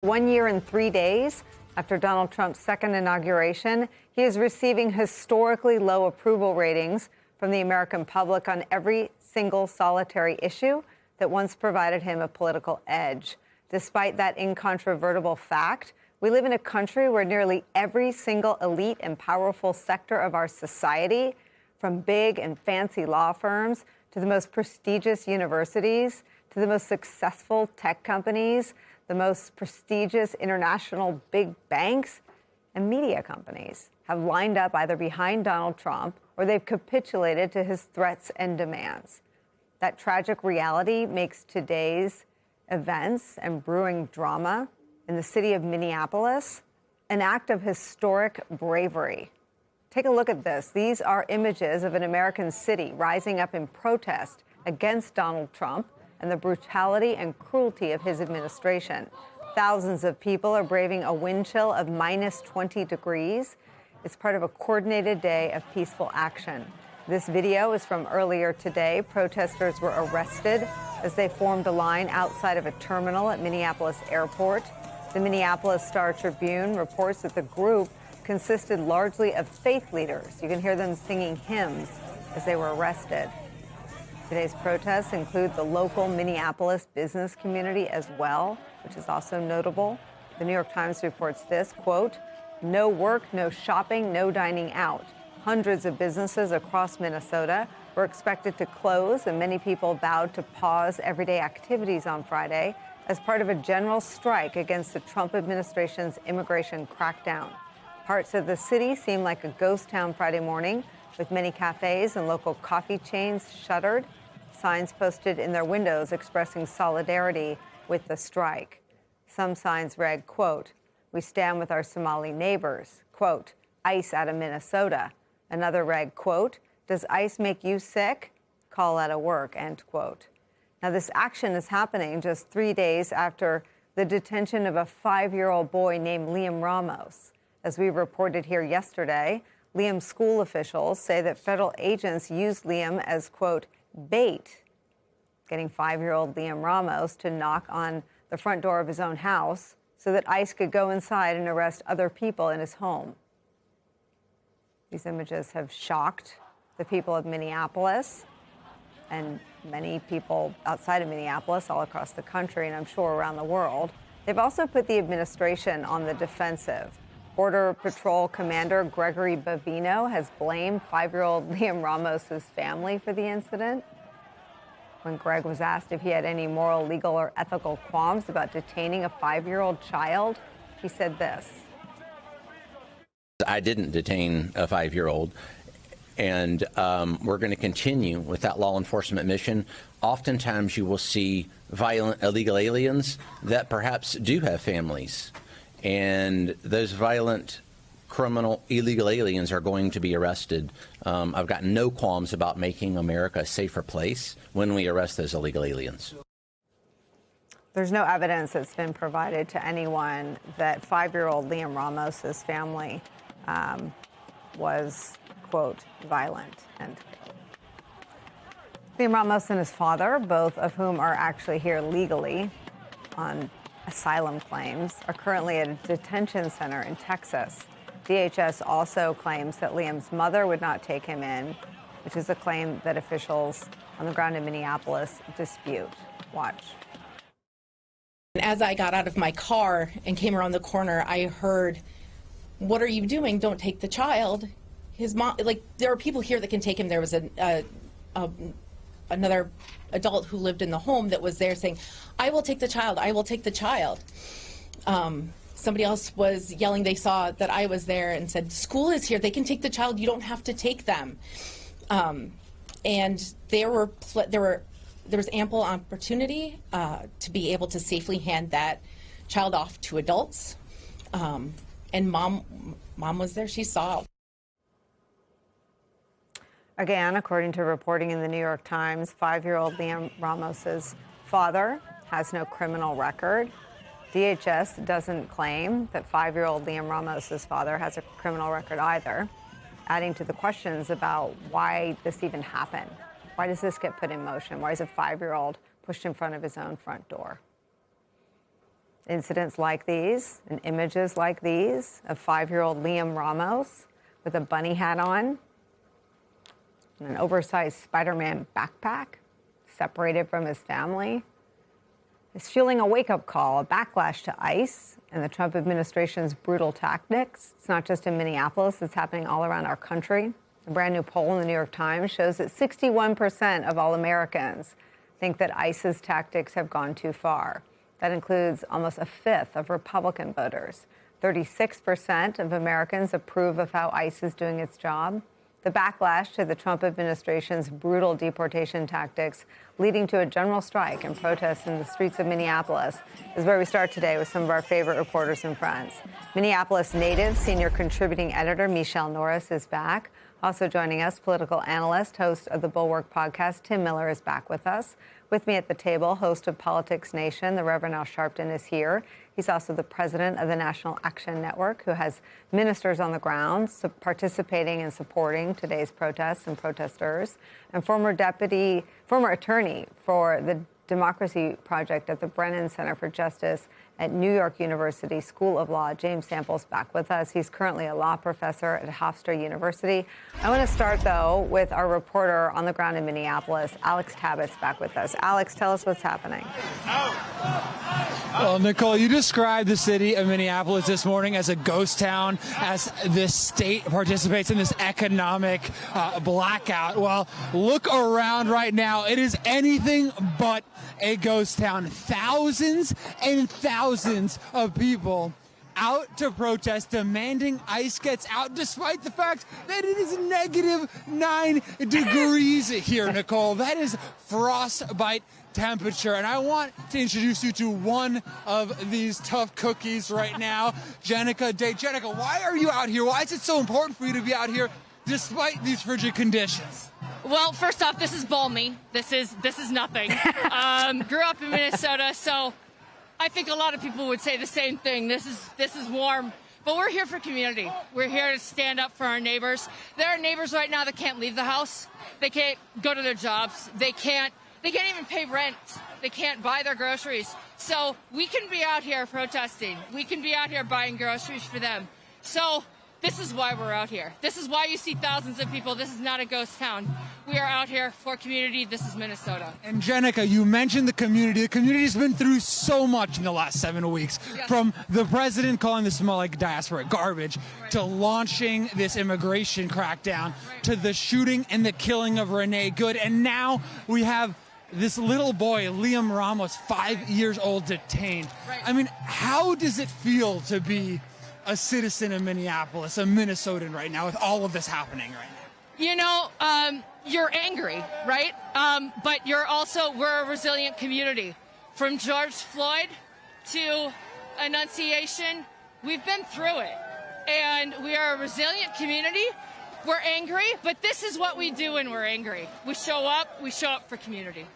1 year and 3 days after Donald Trump's second inauguration, he is receiving historically low approval ratings from the American public on every single solitary issue that once provided him a political edge. Despite that incontrovertible fact, we live in a country where nearly every single elite and powerful sector of our society, from big and fancy law firms to the most prestigious universities to the most successful tech companies, the most prestigious international big banks and media companies, have lined up either behind Donald Trump or they've capitulated to his threats and demands. That tragic reality makes today's events and brewing drama in the city of Minneapolis an act of historic bravery. Take a look at this. These are images of an American city rising up in protest against Donald Trump and the brutality and cruelty of his administration. Thousands of people are braving a wind chill of minus 20 degrees. It's part of a coordinated day of peaceful action. This video is from earlier today. Protesters were arrested as they formed a line outside of a terminal at Minneapolis Airport. The Minneapolis Star-Tribune reports that the group consisted largely of faith leaders. You can hear them singing hymns as they were arrested. Today's protests include the local Minneapolis business community as well, which is also notable. The New York Times reports this, quote, "No work, no shopping, no dining out." Hundreds of businesses across Minnesota were expected to close, and many people vowed to pause everyday activities on Friday as part of a general strike against the Trump administration's immigration crackdown. Parts of the city seemed like a ghost town Friday morning, with many cafes and local coffee chains shuttered, signs posted in their windows expressing solidarity with the strike. Some signs read, quote, "We stand with our Somali neighbors," quote, "ICE out of Minnesota." Another read, quote, "Does ICE make you sick? Call out of work," end quote. Now, this action is happening just 3 days after the detention of a 5-year-old boy named Liam Ramos. As we reported here yesterday, Liam's school officials say that federal agents used Liam as, quote, bait, getting 5-year-old Liam Ramos to knock on the front door of his own house so that ICE could go inside and arrest other people in his home. These images have shocked the people of Minneapolis and many people outside of Minneapolis all across the country, and I'm sure around the world. They've also put the administration on the defensive. Border Patrol Commander Gregory Bavino has blamed 5-year-old Liam Ramos' family for the incident. When Greg was asked if he had any moral, legal, or ethical qualms about detaining a 5-year-old child, he said this. I didn't detain a 5-year-old, and we're going to continue with that law enforcement mission. Oftentimes you will see violent illegal aliens that perhaps do have families, and those violent criminal illegal aliens are going to be arrested. I've got no qualms about making America a safer place when we arrest those illegal aliens. There's no evidence that's been provided to anyone that 5-year-old Liam Ramos' family was, quote, violent, end quote. Liam Ramos and his father, both of whom are actually here legally on asylum claims, are currently at a detention center in Texas. DHS also claims that Liam's mother would not take him in, which is a claim that officials on the ground in Minneapolis dispute. Watch. As I got out of my car and came around the corner, I heard, "What are you doing? Don't take the child." His mom, like, there are people here that can take him. There was another adult who lived in the home that was there saying, "I will take the child. I will take the child." Somebody else was yelling. They saw that I was there and said, "School is here. They can take the child. You don't have to take them." And there was ample opportunity to be able to safely hand that child off to adults. And mom was there. She saw. Again, according to reporting in the New York Times, 5-year-old Liam Ramos' father has no criminal record. DHS doesn't claim that 5-year-old Liam Ramos' father has a criminal record either, adding to the questions about why this even happened. Why does this get put in motion? Why is a 5-year-old pushed in front of his own front door? Incidents like these and images like these of 5-year-old Liam Ramos with a bunny hat on and an oversized Spider-Man backpack, separated from his family, is fueling a wake-up call, a backlash to ICE and the Trump administration's brutal tactics. It's not just in Minneapolis, it's happening all around our country. A brand new poll in the New York Times shows that 61% of all Americans think that ICE's tactics have gone too far. That includes almost a fifth of Republican voters. 36% of Americans approve of how ICE is doing its job. The backlash to the Trump administration's brutal deportation tactics, leading to a general strike and protests in the streets of Minneapolis, is where we start today with some of our favorite reporters and friends. Minneapolis native senior contributing editor Michelle Norris is back. Also joining us, political analyst, host of the Bulwark podcast, Tim Miller is back with us. With me at the table, host of Politics Nation, the Reverend Al Sharpton is here. He's also the president of the National Action Network, who has ministers on the ground participating and supporting today's protests and protesters, and former attorney for the Democracy Project at the Brennan Center for Justice at New York University School of Law. James Sample's back with us. He's currently a law professor at Hofstra University. I want to start, though, with our reporter on the ground in Minneapolis, Alex Tabbitt's back with us. Alex, tell us what's happening. Well, Nicole, you described the city of Minneapolis this morning as a ghost town, as this state participates in this economic blackout. Well, look around right now. It is anything but a ghost town. Thousands and thousands of people out to protest, demanding ICE gets out, despite the fact that it is -9 degrees here, Nicole. That is frostbite temperature. And I want to introduce you to one of these tough cookies right now, Jenica Day. Jenica, why are you out here? Why is it so important for you to be out here despite these frigid conditions? Well, first off, this is balmy. This is nothing. Grew up in Minnesota, so I think a lot of people would say the same thing. This is warm, but we're here for community. We're here to stand up for our neighbors. There are neighbors right now that can't leave the house. They can't go to their jobs. They can't even pay rent. They can't buy their groceries. So we can be out here protesting. We can be out here buying groceries for them. So this is why we're out here. This is why you see thousands of people. This is not a ghost town. We are out here for community. This is Minnesota. And Jenica, you mentioned the community. The community's been through so much in the last 7 weeks, Yes. from the president calling this smell like diaspora garbage, to launching this immigration crackdown, to the shooting and the killing of Renee Good. And now we have this little boy, Liam Ramos, 5 years old, detained. Right. I mean, how does it feel to be a citizen of Minneapolis, a Minnesotan right now, with all of this happening right now? You know, you're angry, right? But we're a resilient community. From George Floyd to Annunciation, we've been through it. And we are a resilient community. We're angry, but this is what we do when we're angry. We show up for community.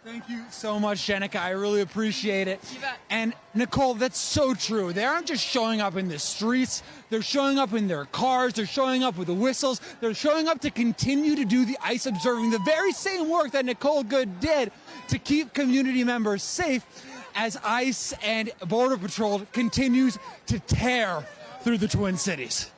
Thank you so much, Jenica. I really appreciate it. You bet. And Nicole, that's so true. They aren't just showing up in the streets. They're showing up in their cars. They're showing up with the whistles. They're showing up to continue to do the ICE observing, the very same work that Nicole Good did to keep community members safe, as ICE and Border Patrol continues to tear through the Twin Cities.